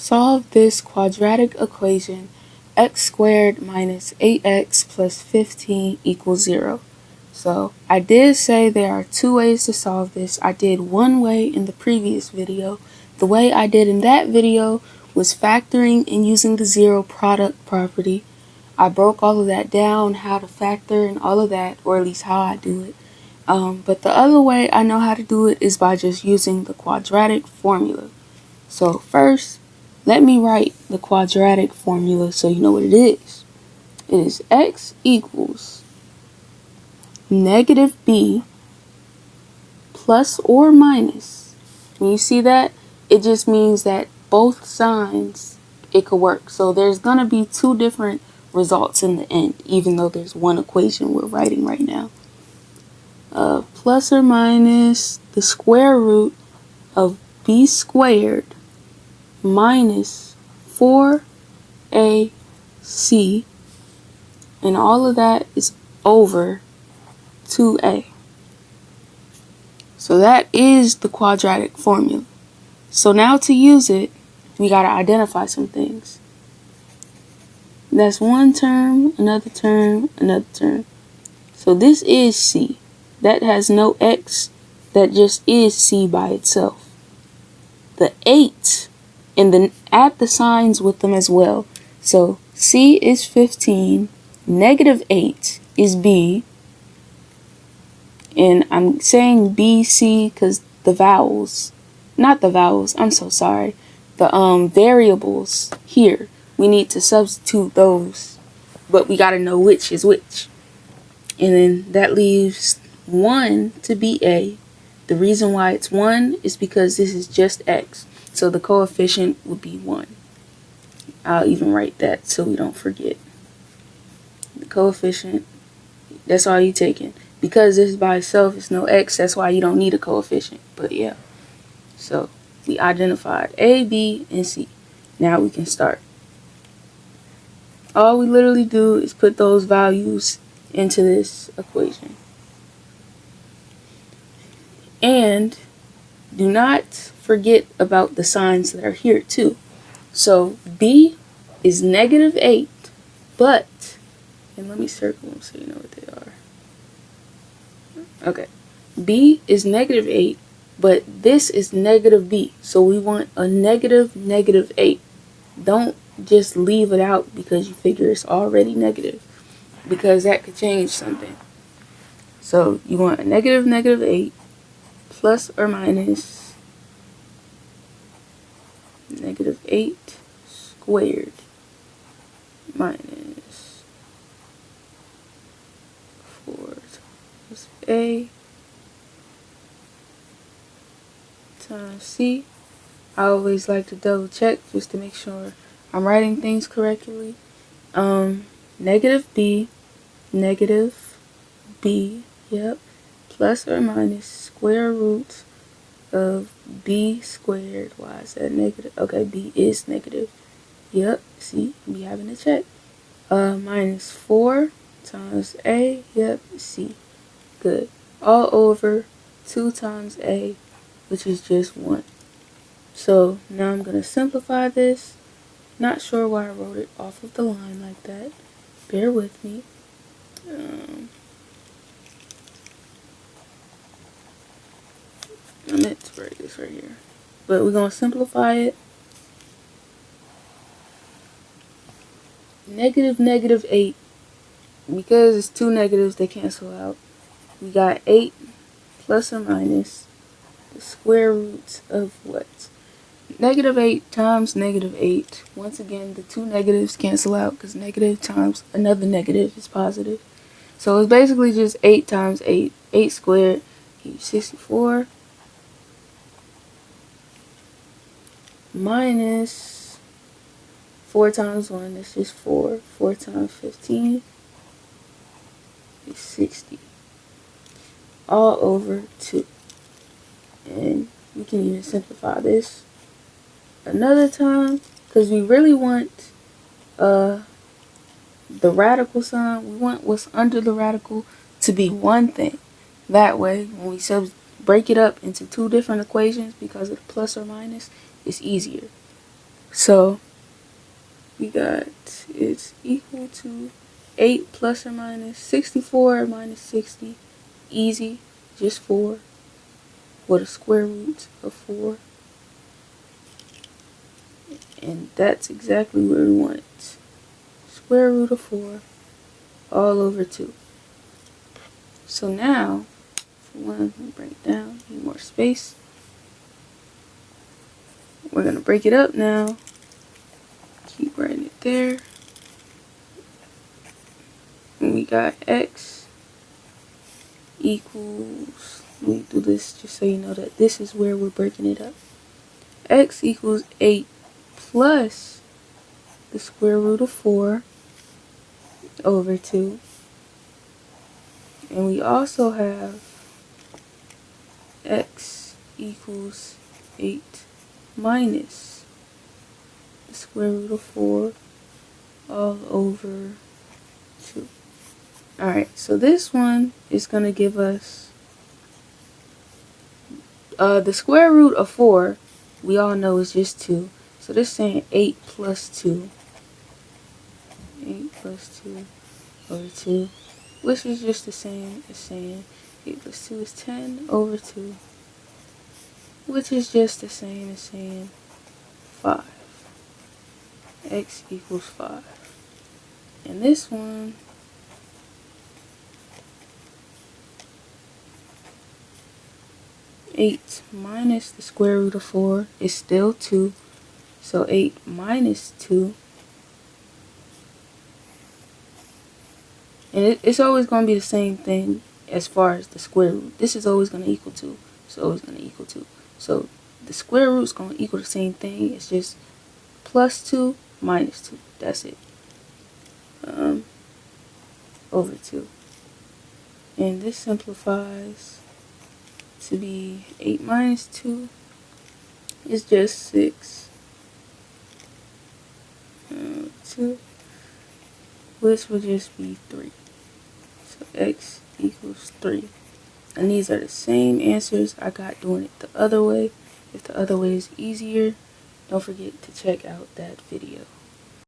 Solve this quadratic equation x squared minus 8x plus 15 equals 0. So I did say there are two ways to solve this. I did one way in the previous video. The way I did in that video was factoring and using the zero product property. I broke all of that down, how to factor and all of that, or at least how I do it. But the other way I know how to do it is by just using the quadratic formula. So first, let me write the quadratic formula so you know what it is. It is x equals negative b plus or minus. When you see that, it just means that both signs, it could work. So there's going to be two different results in the end, even though there's one equation we're writing right now. Plus or minus the square root of b squared minus 4ac, and all of that is over 2a. So that is the quadratic formula. So now to use it, we got to identify some things. That's one term, another term, another term. So this is c. That has no x. That just is c by itself. The 8, and then add the signs with them as well. So c is 15, negative 8 is b, and I'm saying b, c because the vowels, not the vowels, I'm so sorry, the variables here, we need to substitute those, but we got to know which is which. And then that leaves 1 to be a. The reason why it's 1 is because this is just x. So the coefficient would be 1. I'll even write that so we don't forget. The coefficient, that's all you taking. Because this by itself is no x, that's why you don't need a coefficient. But yeah. So we identified A, B, and C. Now we can start. All we literally do is put those values into this equation. And do not forget about the signs that are here too. So b is negative 8, but, and let me circle them so you know what they are. Okay, b is negative 8, but this is negative b. So we want a negative 8. Don't just leave it out because you figure it's already negative, because that could change something. So you want a negative 8 plus or minus negative 8 squared minus 4 times a times c. I always like to double check just to make sure I'm writing things correctly. Negative b, yep, plus or minus square root of b squared. Why is that negative? Okay, b is negative. Yep, see, we having to check. Minus 4 times a, yep, c. Good. All over 2 times a, which is just 1. So now I'm going to simplify this. Not sure why I wrote it off of the line like that. Bear with me. I meant to write this right here. But we're going to simplify it. Negative 8. Because it's two negatives, they cancel out. We got 8 plus or minus the square root of what? Negative 8 times negative 8. Once again, the two negatives cancel out because negative times another negative is positive. So it's basically just 8 times 8. 8 squared gives 64. Minus 4 times 1, that's just 4. 4 times 15 is 60. All over 2. And we can even simplify this another time, because we really want the radical sign. We want what's under the radical to be one thing. That way, when we break it up into two different equations because of the plus or minus, it's easier. So we got it's equal to 8 plus or minus 64 minus 60. Easy, just 4. With a square root of 4. And that's exactly what we want. Square root of 4 all over 2. So now, for one, we break it down, need more space. We're going to break it up now. Keep writing it there. And we got x equals, let me do this just so you know that this is where we're breaking it up. X equals 8 plus the square root of 4 over 2. And we also have x equals 8 minus the square root of 4 all over 2. Alright, so this one is going to give us the square root of 4, we all know is just 2. So this is saying 8 plus 2. 8 plus 2 over 2, which is just the same as saying 8 plus 2 is 10 over 2, which is just the same as saying 5. X equals 5. And this one eight minus the square root of 4 is still 2. So 8 minus 2. And it's always going to be the same thing as far as the square root. This is always going to equal 2. It's always going to equal 2. So the square root is going to equal the same thing. It's just plus 2 minus 2. That's it. Over 2. And this simplifies to be 8 minus 2 is just 6. 2, which would just be 3. So x equals 3. And these are the same answers I got doing it the other way. If the other way is easier, don't forget to check out that video.